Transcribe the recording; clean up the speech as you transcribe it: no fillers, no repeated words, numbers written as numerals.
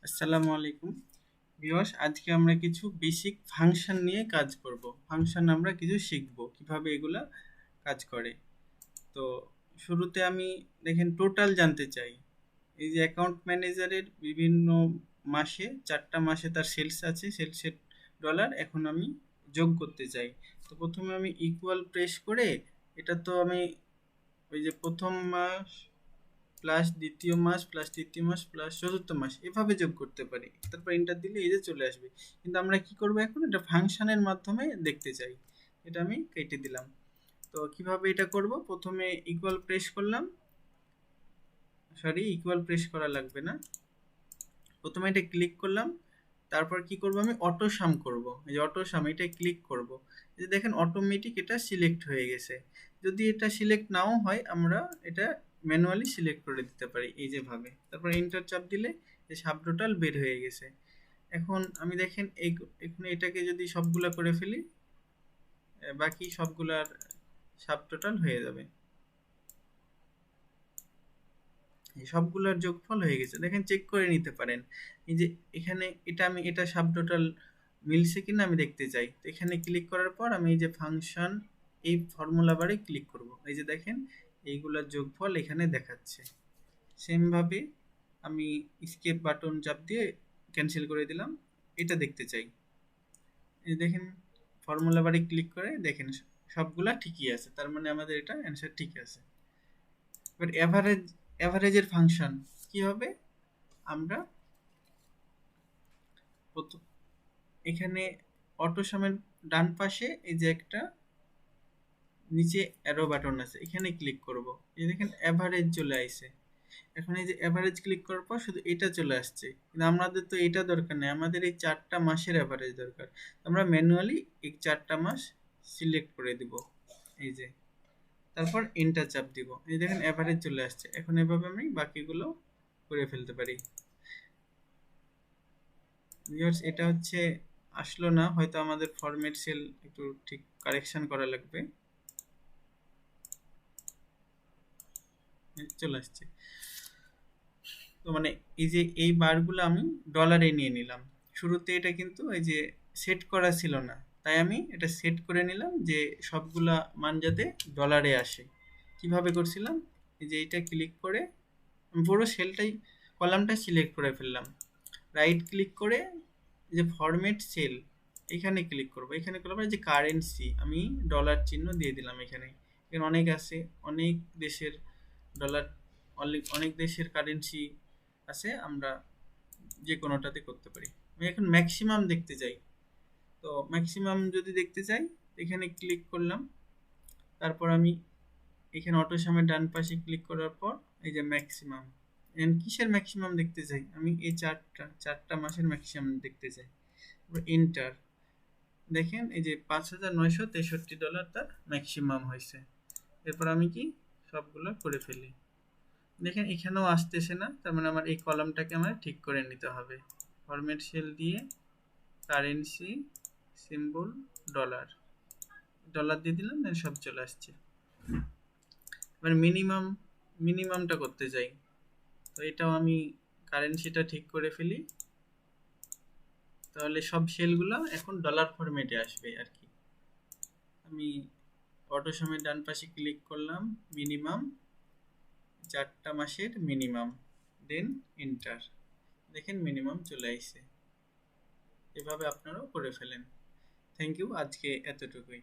আসসালামু আলাইকুম ভিউয়ার্স, আজকে আমরা কিছু বেসিক ফাংশন নিয়ে কাজ করব। ফাংশন আমরা কিছু শিখব কিভাবে এগুলা কাজ করে। তো শুরুতে আমি দেখেন টোটাল জানতে চাই। এই যে অ্যাকাউন্ট ম্যানেজারের বিভিন্ন মাসে 4টা মাসে তার সেলস আছে, সেলসের ডলার এখন আমি যোগ করতে চাই। তো প্রথমে আমি ইকুয়াল প্রেস করে এটা তো আমি ওই যে প্রথম মাস প্লাস দ্বিতীয় মাস প্লাস তৃতীয় মাস প্লাস চতুর্থ মাস এভাবে যোগ করতে পারি, তারপর এন্টার দিলে এই যে চলে আসবে। কিন্তু আমরা কি করব, এখন এটা ফাংশনের মাধ্যমে দেখতে চাই। এটা আমি কেটে দিলাম। তো কিভাবে এটা করব, প্রথমে ইকুয়াল প্রেস করলাম, সরি ইকুয়াল প্রেস করা লাগবে না, প্রথমে এটা ক্লিক করলাম। তারপর কি করব, আমি অটো সাম করব। এই যে অটো সাম, এটা ক্লিক করব। এই যে দেখেন অটোমেটিক এটা সিলেক্ট হয়ে গেছে। যদি এটা সিলেক্ট নাও হয় আমরা এটা ম্যানুয়ালি সিলেক্ট করে দিতে পারি এই যে ভাবে। তারপর এন্টার চাপ দিলে এই সাব টোটাল বের হয়ে গেছে। এখন আমি দেখেন এই এখানে এটাকে যদি সবগুলা করে ফেলি, বাকি সবগুলার সাব টোটাল হয়ে যাবে। এই সবগুলোর যোগফল হয়ে গেছে, দেখেন চেক করে নিতে পারেন। এই যে এখানে এটা আমি এটা সাব টোটাল মিলছে কিনা আমি দেখতে চাই। তো এখানে ক্লিক করার পর আমি এই যে ফাংশন এই ফর্মুলা বারে ক্লিক করব। এই যে দেখেন এইগুলার যোগফল এখানে দেখাচ্ছে। সেমভাবে আমি স্কেপ বাটন চাপ দিয়ে ক্যান্সেল করে দিলাম, এটা দেখতে চাই। এই দেখেন ফর্মুলা বারে ক্লিক করে দেখেন সবগুলা ঠিকই আছে, তার মানে আমাদের এটা অ্যান্সার ঠিক আছে। এবার অ্যাভারেজের ফাংশন কি হবে, আমরা প্রথম এখানে অটো সামের ডান পাশে এই যে একটা নিচে অ্যারো বাটন আছে, এখানে ক্লিক করব। এই দেখেন অ্যাভারেজ চলে আসছে। এখন এই যে অ্যাভারেজ ক্লিক করার পর শুধু এটা চলে আসছে, কিন্তু আমাদের তো এটা দরকার নেই, আমাদের এই 4টা মাসের অ্যাভারেজ দরকার। আমরা ম্যানুয়ালি এই 4টা মাস সিলেক্ট করে দিব। এই যে তারপর এন্টার চাপ দিব, এই দেখেন অ্যাভারেজ চলে আসছে। এখন এভাবে আমি বাকিগুলো করে ফেলতে পারি। ভিউয়ার্স, এটা হচ্ছে আসলো না, হয়তো আমাদের ফরম্যাট সেল একটু ঠিক কারেকশন করা লাগবে। চলে আসছে। তো মানে এই যে এই বারগুলো আমি ডলারে নিয়ে নিলাম। শুরুতে এটা কিন্তু এই যে সেট করা ছিল না, তাই আমি এটা সেট করে নিলাম যে সবগুলা মান যাতে ডলারে আসে। কিভাবে করছিলাম, এই যে এটা ক্লিক করে পুরো সেলটাই কলামটা সিলেক্ট করে ফেললাম। রাইট ক্লিক করে এই যে ফরম্যাট সেল এখানে ক্লিক করব। এখানে করব যে কারেন্সি আমি ডলার চিহ্ন দিয়ে দিলাম। এখানে এখানে অনেক আছে, অনেক দেশের ডলার, অনেক দেশের কারেন্সি আছে, আমরা যে কোনোটাতে করতে পারি। আমি এখন ম্যাক্সিমাম দেখতে চাই। তো ম্যাক্সিমাম যদি দেখতে চাই এখানে ক্লিক করলাম। তারপর আমি এখানে অটো সামের ডান পাশে ক্লিক করার পর এই যে ম্যাক্সিমাম, কিসের ম্যাক্সিমাম দেখতে চাই, আমি এই চারটা মাসের ম্যাক্সিমাম দেখতে চাই। এন্টার, দেখেন এই যে $5,963 তার ম্যাক্সিমাম হয়েছে। এরপর আমি কি সবগুলো করে ফেলি। দেখেন এখানেও আসতেছে না, তার মানে আমার এই কলামটাকে আমার ঠিক করে নিতে হবে। ফরম্যাট সেল দিয়ে কারেন্সি সিম্বল ডলার, ডলার দিয়ে দিলাম, দেন সব চলে আসছে। এবার মিনিমামটা করতে চাই। তো এটাও আমি কারেন্সিটা ঠিক করে ফেলি, তাহলে সব সেলগুলো এখন ডলার ফরম্যাটে আসবে আর কি। আমি অটো সামের ডান পাশে ক্লিক করলাম, মিনিমাম 4টা মাসের মিনিমাম, দেন এন্টার, দেখেন মিনিমাম চলে আসছে। এভাবে আপনারাও করে ফেলেন। থ্যাংক ইউ, আজকে এতটুকুই।